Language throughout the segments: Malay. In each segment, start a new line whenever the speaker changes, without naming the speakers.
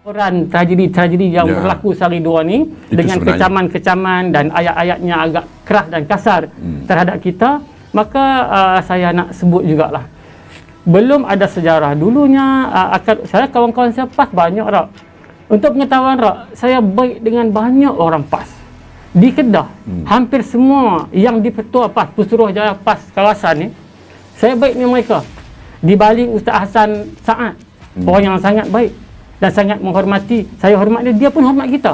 tragedi-tragedi yang berlaku sehari dua ni dengan kecaman-kecaman dan ayat-ayatnya agak keras dan kasar terhadap kita, maka saya nak sebut jugalah, belum ada sejarah. Dulunya saya kawan-kawan saya PAS banyak tak. Untuk pengetahuan tak, saya baik dengan banyak orang PAS di Kedah. Hampir semua yang di Petua PAS, Pesuruhjaya PAS kawasan ni, saya baik dengan mereka. Di balik Ustaz Hassan Saad, orang yang sangat baik dan sangat menghormati. Saya hormat dia pun hormat kita.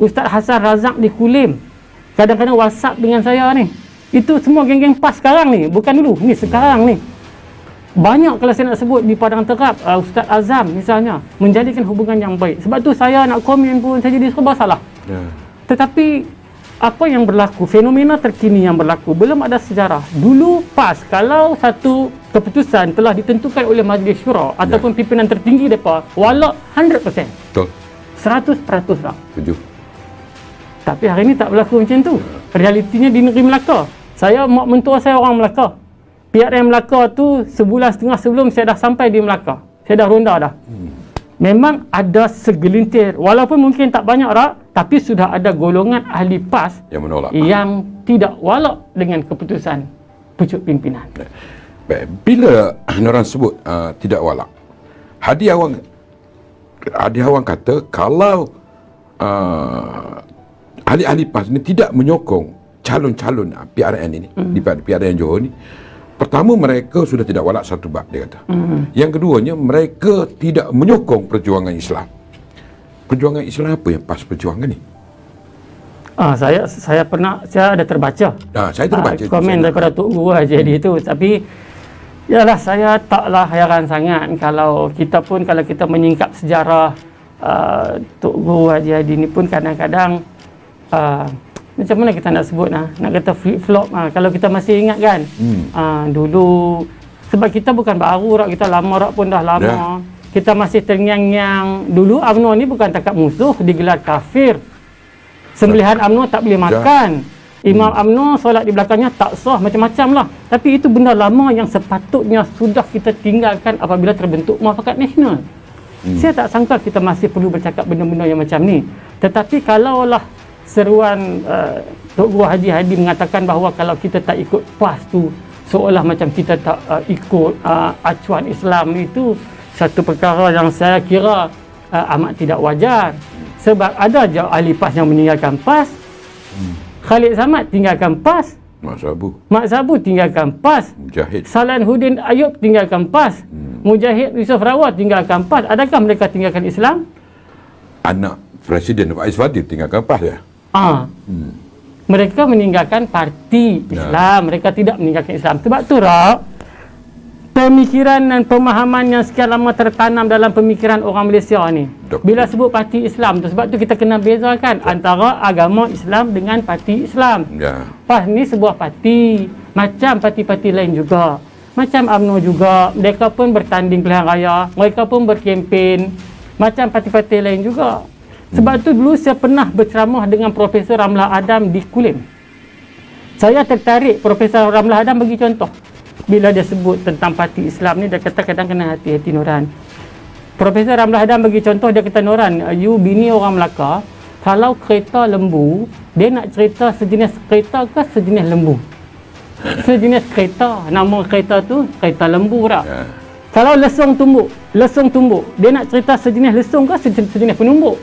Ustaz Hassan Razak di Kulim, kadang-kadang WhatsApp dengan saya ni. Itu semua geng-geng PAS sekarang ni, bukan dulu, ni sekarang ni. Banyak kalau saya nak sebut di Padang Terap, Ustaz Azam misalnya, menjadikan hubungan yang baik. Sebab tu saya nak komen pun saya jadi serba salah. Tetapi apa yang berlaku, fenomena terkini yang berlaku, belum ada sejarah. Dulu PAS, kalau satu keputusan telah ditentukan oleh Majlis Syura ataupun pimpinan tertinggi mereka, walak 100%. Betul. 100% lah.
Setuju.
Tapi hari ini tak berlaku macam tu. Realitinya di negeri Melaka. Saya, mak mentua saya orang Melaka. PRM Melaka tu sebulan setengah sebelum saya dah sampai di Melaka. Saya dah ronda dah. Memang ada segelintir, walaupun mungkin tak banyak tapi sudah ada golongan ahli PAS
yang menolak,
yang tidak walak dengan keputusan pucuk pimpinan.
Bila orang sebut tidak walak, Hadi Awang kata kalau ahli-ahli PAS ini tidak menyokong calon-calon PRN ini, di PRN Johor ni, pertama, mereka sudah tidak walak satu bab, dia kata. Yang keduanya, mereka tidak menyokong perjuangan Islam. Perjuangan Islam apa yang PAS perjuangan ni?
Saya ada terbaca.
Saya terbaca
komen daripada Tok Guru Haji itu. Tapi yalah, saya taklah heran sangat kalau kita menyingkap sejarah Tok Guru Haji ini pun kadang-kadang macam mana kita nak sebut nak kata flip-flop. Kalau kita masih ingat kan, dulu, sebab kita bukan baru kita lama pun dah lama. Kita masih terngiang-ngiang. Dulu UMNO ni bukan takat musuh, digelar kafir. Sembelihan UMNO tak boleh makan. Imam UMNO solat di belakangnya tak sah, macam-macam lah. Tapi itu benda lama yang sepatutnya sudah kita tinggalkan apabila terbentuk Muafakat Nasional. Saya tak sangka kita masih perlu bercakap benda-benda yang macam ni. Tetapi kalaulah seruan Tok Guru Haji Hadi mengatakan bahawa kalau kita tak ikut PAS tu seolah macam kita tak ikut acuan Islam, itu satu perkara yang saya kira amat tidak wajar. Sebab ada je ahli PAS yang meninggalkan PAS. Khalid Samad tinggalkan PAS. Mak Sabu tinggalkan PAS.
Mujahid
Salahuddin Ayub tinggalkan PAS. Mujahid Yusof Rawat tinggalkan PAS. Adakah mereka tinggalkan Islam?
Anak Presiden Faiz Fadil tinggalkan PAS ya?
Mereka meninggalkan parti Islam. Mereka tidak meninggalkan Islam. Sebab tu pemikiran dan pemahaman yang sekian lama tertanam dalam pemikiran orang Malaysia ni, bila sebut parti Islam tu, sebab tu kita kena bezakan antara agama Islam dengan parti Islam. PAS ni sebuah parti, macam parti-parti lain juga, macam UMNO juga. Mereka pun bertanding pilihan raya, mereka pun berkempen macam parti-parti lain juga. Sebab tu dulu saya pernah berceramah dengan Profesor Ramlah Adam di Kulim. Saya tertarik. Profesor Ramlah Adam bagi contoh. Bila dia sebut tentang parti Islam ni, dia kata kadang kena hati-hati Noran. Profesor Ramlah Adam bagi contoh, dia kata, Noran, you bini orang Melaka, kalau kereta lembu, dia nak cerita sejenis kereta ke sejenis lembu? Sejenis kereta. Nama kereta tu kereta lembu tak? Kalau lesung tumbuk, dia nak cerita sejenis lesung ke sejenis penumbuk?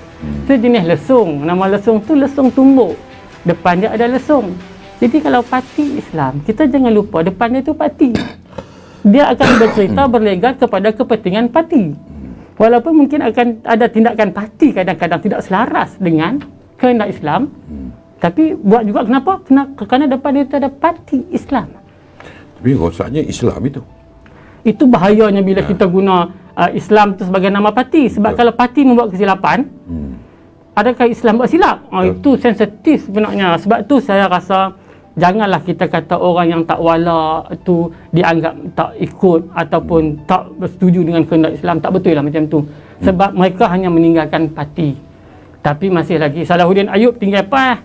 Sejenis lesung. Nama lesung tu lesung tumbuk. Depan dia ada lesung. Jadi kalau parti Islam, kita jangan lupa depan dia tu parti. Dia akan bercerita berlegar kepada kepentingan parti. Walaupun mungkin akan ada tindakan parti kadang-kadang tidak selaras dengan kehendak Islam. Tapi buat juga kenapa? Kerana depan dia tu ada parti Islam.
Tapi rosaknya Islam itu.
Itu bahayanya bila kita guna Islam tu sebagai nama parti. Sebab kalau parti membuat kesilapan, adakah Islam buat silap? Itu sensitif sebenarnya. Sebab tu saya rasa janganlah kita kata orang yang tak wala tu dianggap tak ikut ataupun tak bersetuju dengan kehendak Islam. Tak betul lah macam tu. Sebab mereka hanya meninggalkan parti. Tapi masih lagi Salahuddin Ayub tinggal PAS.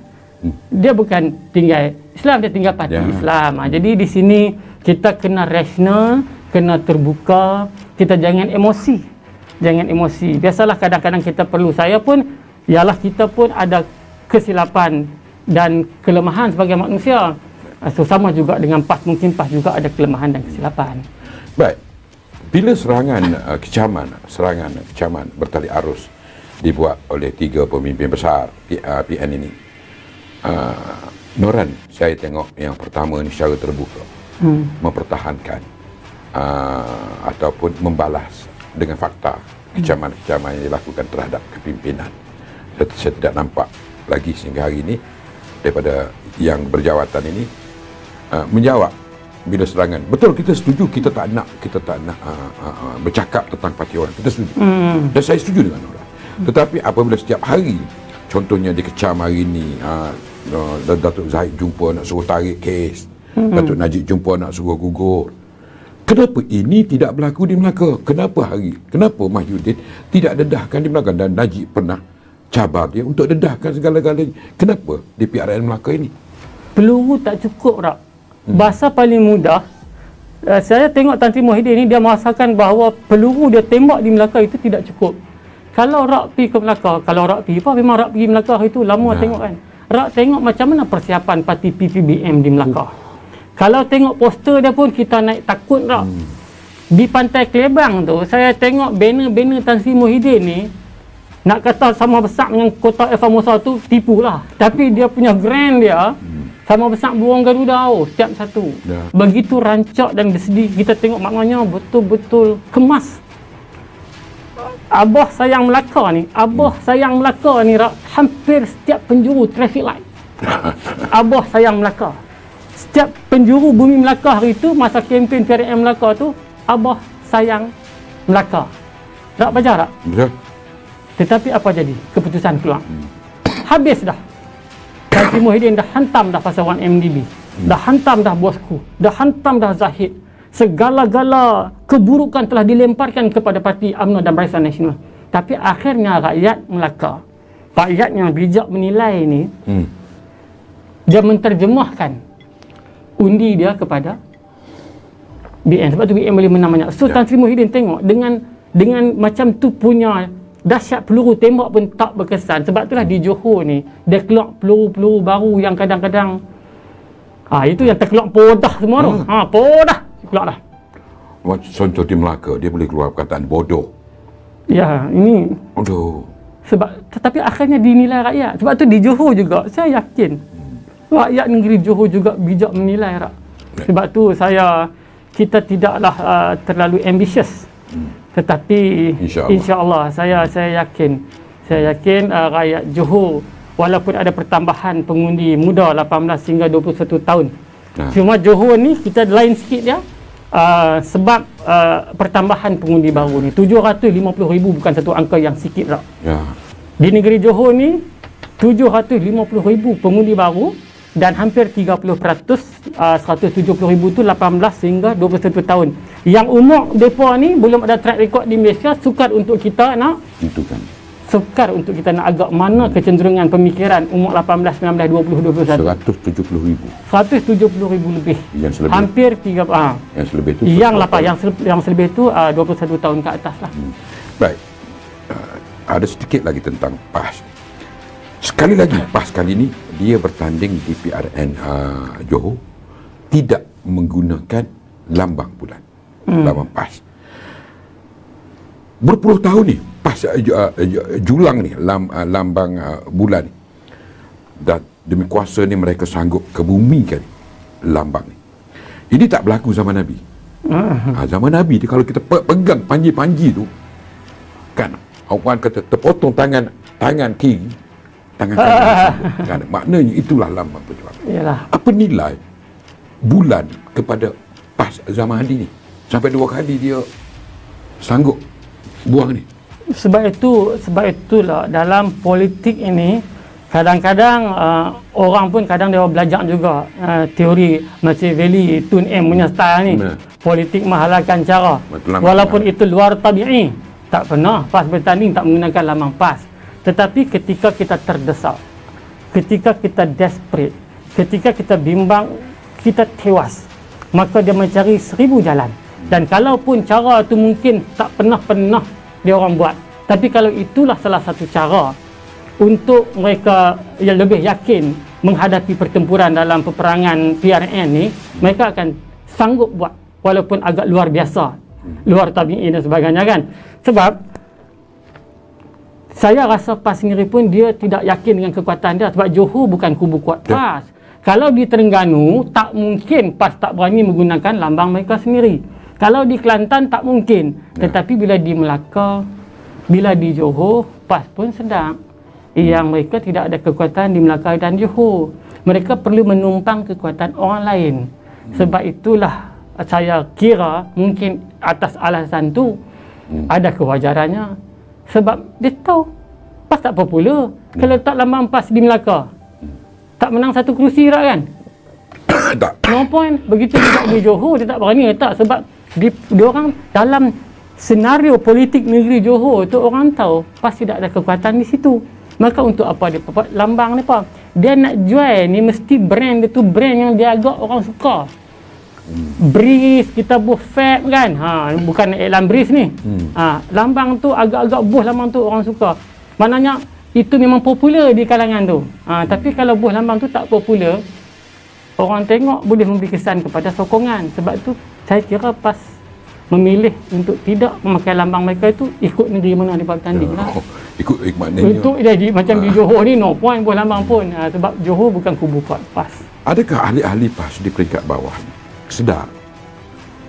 Dia bukan tinggal Islam, dia tinggal parti Islam. Jadi di sini kita kena rasional, kena terbuka, kita jangan emosi. jangan emosi. Biasalah kadang-kadang kita perlu, saya pun ialah kita pun ada kesilapan dan kelemahan sebagai manusia. So, sama juga dengan PAS, mungkin PAS juga ada kelemahan dan kesilapan.
Baik. Bila serangan kecaman bertali arus dibuat oleh 3 pemimpin besar PN ini, Noran, saya tengok yang pertama ni secara terbuka mempertahankan ataupun membalas dengan fakta kecaman-kecaman yang dilakukan terhadap kepimpinan. Saya tidak nampak lagi sehingga hari ini daripada yang berjawatan ini menjawab bila serangan. Betul, kita setuju, kita tak nak bercakap tentang parti orang, kita setuju. Dan saya setuju dengan orang. Tetapi apabila setiap hari, contohnya dikecam hari ini, Datuk Zahid jumpa nak suruh tarik kes, Datuk Najib jumpa nak suruh gugur. Kenapa ini tidak berlaku di Melaka? Kenapa Mahyudin tidak dedahkan di Melaka? Dan Najib pernah cabar dia untuk dedahkan segala-galanya. Kenapa di PRN Melaka ini?
Peluru tak cukup, Rak. Bahasa paling mudah, saya tengok Tan Sri Muhyiddin ni, dia merasakan bahawa peluru dia tembak di Melaka itu tidak cukup. Kalau Rak pergi ke Melaka, memang Rak pergi Melaka hari itu lama tengok kan. Rak tengok macam mana persiapan parti PPBM di Melaka. Kalau tengok poster dia pun kita naik takut, Rak. Di Pantai Kelebang tu, saya tengok banner-banner Tan Sri Muhyiddin ni, nak kata sama besar dengan Kota El Famosa tu, tipulah. Tapi dia punya grand dia, sama besar burung Garuda setiap satu. Begitu rancak dan bersedih, kita tengok maknanya betul-betul kemas. Abah sayang Melaka ni, Rak, hampir setiap penjuru traffic light. Abah sayang Melaka. Setiap penjuru bumi Melaka hari itu, masa kempen PRM Melaka tu, Abah sayang Melaka. Rak baca, Rak?
Betul.
Tetapi apa jadi? Keputusan keluar. Habis dah. Tan Sri Muhyiddin dah hantam dah pasal 1MDB. Dah hantam dah bosku. Dah hantam dah Zahid. Segala-gala keburukan telah dilemparkan kepada Parti UMNO dan Barisan Nasional. Tapi akhirnya rakyat Melaka, rakyat yang bijak menilai ni, dia menterjemahkan undi dia kepada BN. Sebab tu BN boleh menang banyak. So Tan Sri Muhyiddin tengok dengan macam tu punya dahsyat peluru tembak pun tak berkesan. Sebab itulah di Johor ni dia keluar peluru-peluru baru yang kadang-kadang itu yang terkeluar podah semua tu. Podah keluar dah.
Contoh di Melaka dia boleh keluar perkataan bodoh.
Ya, ini
bodoh.
Tetapi akhirnya dinilai rakyat. Sebab tu di Johor juga saya yakin rakyat negeri Johor juga bijak menilai, Rak. Sebab tu kita tidaklah terlalu ambitious. Tetapi insya-Allah saya yakin rakyat Johor, walaupun ada pertambahan pengundi muda 18 hingga 21 tahun. Cuma Johor ni kita lain sikit dia, sebab pertambahan pengundi baru ni 750,000 bukan satu angka yang sikit, Rak. Di negeri Johor ni 750,000 pengundi baru dan hampir 30%, 170,000 tu 18 hingga 21 tahun. Yang umur mereka ni belum ada track record di Malaysia. Sukar untuk kita nak agak mana kecenderungan pemikiran umur 18, 19, 20, 21. 170,000 lebih.
Yang selebih,
hampir 3
yang selebih tu
yang selebih tu 21 tahun ke atas lah.
Baik. Ada sedikit lagi tentang PAS. Sekali lagi, PAS kali ini dia bertanding di PRN Johor tidak menggunakan lambang bulan, lambang PAS. Berpuluh tahun ni PAS julang ni lambang bulan ni. Dan demi kuasa ni mereka sanggup kebumikan lambang ni. Ini tak berlaku zaman Nabi. Zaman Nabi tu kalau kita pegang panji-panji tu kan, orang kata terpotong tangan kiri, tangan kanan. Maknanya itulah lambang perjuangan.
Yalah.
Apa nilai bulan kepada PAS zaman Hadi ni? Sampai 2 kali dia sanggup buang ni.
Sebab itulah dalam politik ini kadang-kadang orang pun kadang dia belajar juga teori Machiavelli, Tun M punya style ni. Politik menghalalkan cara. Walaupun itu luar tabi'i. Tak pernah PAS bertanding tak menggunakan lambang PAS. Tetapi ketika kita terdesak, ketika kita desperate, ketika kita bimbang, kita tewas, maka dia mencari 1000 jalan. Dan kalaupun cara tu mungkin tak pernah dia orang buat. Tapi kalau itulah salah satu cara untuk mereka yang lebih yakin menghadapi pertempuran dalam peperangan PRN ni, mereka akan sanggup buat walaupun agak luar biasa, luar tabi'i dan sebagainya kan. Sebab saya rasa PAS sendiri pun dia tidak yakin dengan kekuatan dia, sebab Johor bukan kubu kuat PAS. Kalau di Terengganu tak mungkin PAS tak berani menggunakan lambang mereka sendiri. Kalau di Kelantan tak mungkin. Tetapi bila di Melaka, bila di Johor, PAS pun sedang yang mereka tidak ada kekuatan di Melaka dan Johor. Mereka perlu menumpang kekuatan orang lain. Sebab itulah saya kira mungkin atas alasan tu ada kewajarannya. Sebab dia tahu PAS tak popular. Kalau tak lambang PAS di Melaka, tak menang satu kerusi tak kan?
Tak.
No point. Begitu juga di Johor, dia tak berani letak. Sebab dia orang dalam senario politik negeri Johor tu, orang tahu PAS tidak ada kekuatan di situ. Maka untuk apa dia buat lambang ni apa? Dia nak jual ni mesti brand dia tu brand yang dia agak orang suka. Breeze, kita buh fab kan, bukan iklan Breeze ni. Lambang tu agak-agak buh lambang tu orang suka, maknanya itu memang popular di kalangan tu. Tapi kalau buh lambang tu tak popular, orang tengok boleh memberi kesan kepada sokongan. Sebab tu saya kira PAS memilih untuk tidak memakai lambang mereka itu ikut negeri mana dia bertanding lah.
Ikut maknanya
untuk jadi macam di Johor ni no point buh lambang pun, sebab Johor bukan kubu kuat PAS.
Adakah ahli-ahli PAS di peringkat bawah sedar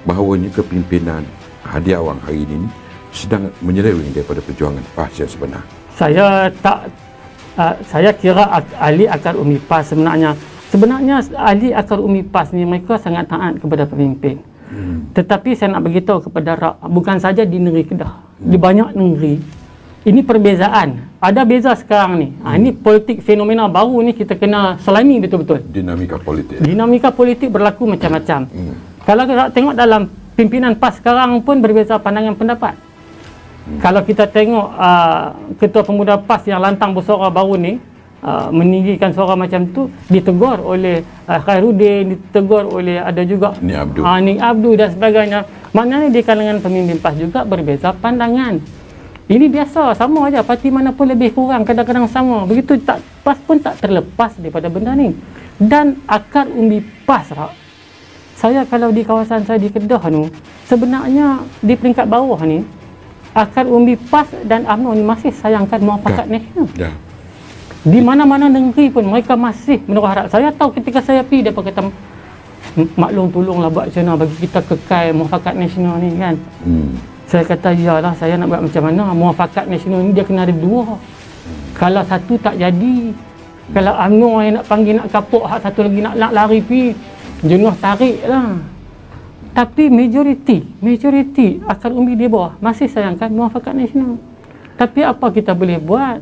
bahawanya kepimpinan Hadi Awang hari ini sedang menyeleweng daripada perjuangan PAS yang sebenar? Saya kira ahli akar umbi PAS sebenarnya ahli akar umbi PAS ni mereka sangat taat kepada pemimpin. Tetapi saya nak beritahu kepada bukan saja di negeri Kedah, di banyak negeri ini perbezaan. Ada beza sekarang ni. Ini politik fenomena baru ni kita kena selami betul-betul. Dinamika politik berlaku macam-macam. Kalau kita tengok dalam pimpinan PAS sekarang pun berbeza pandangan pendapat. Kalau kita tengok Ketua Pemuda PAS yang lantang bersuara baru ni, meninggikan suara macam tu, ditegur oleh Khairuddin, ditegur oleh ada juga Ning Abdul dan sebagainya. Maknanya di kalangan pemimpin PAS juga berbeza pandangan. Ini biasa, sama aja, parti mana pun lebih kurang kadang-kadang sama. Begitu PAS pun tak terlepas daripada benda ni. Dan akar umbi PAS, saya kalau di kawasan saya di Kedah ni, sebenarnya di peringkat bawah ni, akar umbi PAS dan UMNO ni masih sayangkan muafakat nasional. Di mana-mana negeri pun mereka masih menaruh harap. Saya tahu ketika saya pergi, dia kata maklum tolonglah buat macam mana bagi kita kekal muafakat nasional ni kan. Saya kata iyalah, saya nak buat macam mana, muafakat nasional ni dia kena ada dua. Kalau satu tak jadi, kalau UMNO yang nak panggil nak kapok, hak satu lagi nak lari pi, jenuh tarik lah. Tapi majoriti akar umbi di bawah masih sayangkan muafakat nasional. Tapi apa kita boleh buat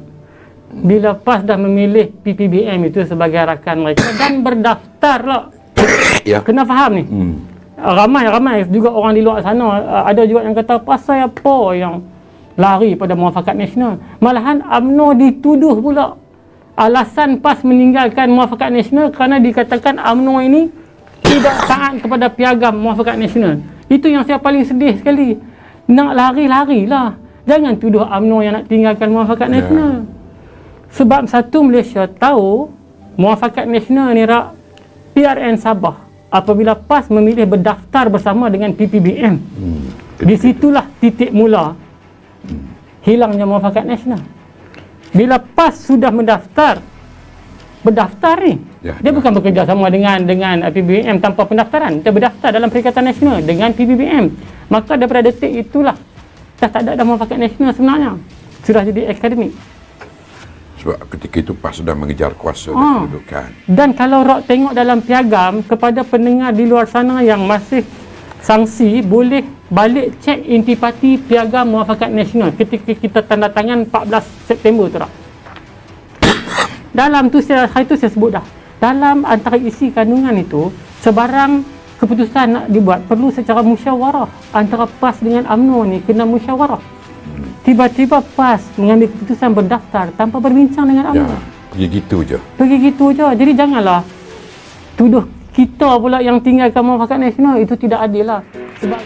bila PAS dah memilih PPBM itu sebagai rakan mereka dan berdaftar lah. Kena faham ni. Ramai juga orang di luar sana, ada juga yang kata pasal apa yang lari pada muafakat nasional. Malahan UMNO dituduh pula alasan PAS meninggalkan muafakat nasional kerana dikatakan UMNO ini tidak taat kepada piagam muafakat nasional. Itu yang saya paling sedih sekali. Nak lari lah. Jangan tuduh UMNO yang nak tinggalkan muafakat nasional. Sebab satu, Malaysia tahu muafakat nasional ni PRN Sabah apabila PAS memilih berdaftar bersama dengan PPBM. Di situlah titik mula hilangnya muafakat nasional. Bila PAS sudah berdaftar ni, dia bukan bekerja sama dengan PPBM tanpa pendaftaran. Dia berdaftar dalam Perikatan Nasional dengan PPBM. Maka daripada detik itulah dah tak ada muafakat nasional sebenarnya. Sudah jadi akademik. Sebab ketika itu PAS sudah mengejar kuasa dan kedudukan. Dan
kalau tengok dalam piagam, kepada pendengar di luar sana yang masih sanksi, boleh balik cek intipati piagam muafakat nasional ketika kita tanda tangan 14 September tu tak. Dalam tu saya sebut dah. Dalam antara isi kandungan itu, sebarang keputusan nak dibuat perlu secara musyawarah. Antara PAS dengan UMNO ni kena musyawarah. Tiba-tiba PAS mengambil keputusan berdaftar tanpa berbincang dengan UMNO. Pergi gitu je. Jadi janganlah tuduh kita pula yang tinggalkan muafakat nasional, itu tidak adil lah. Sebab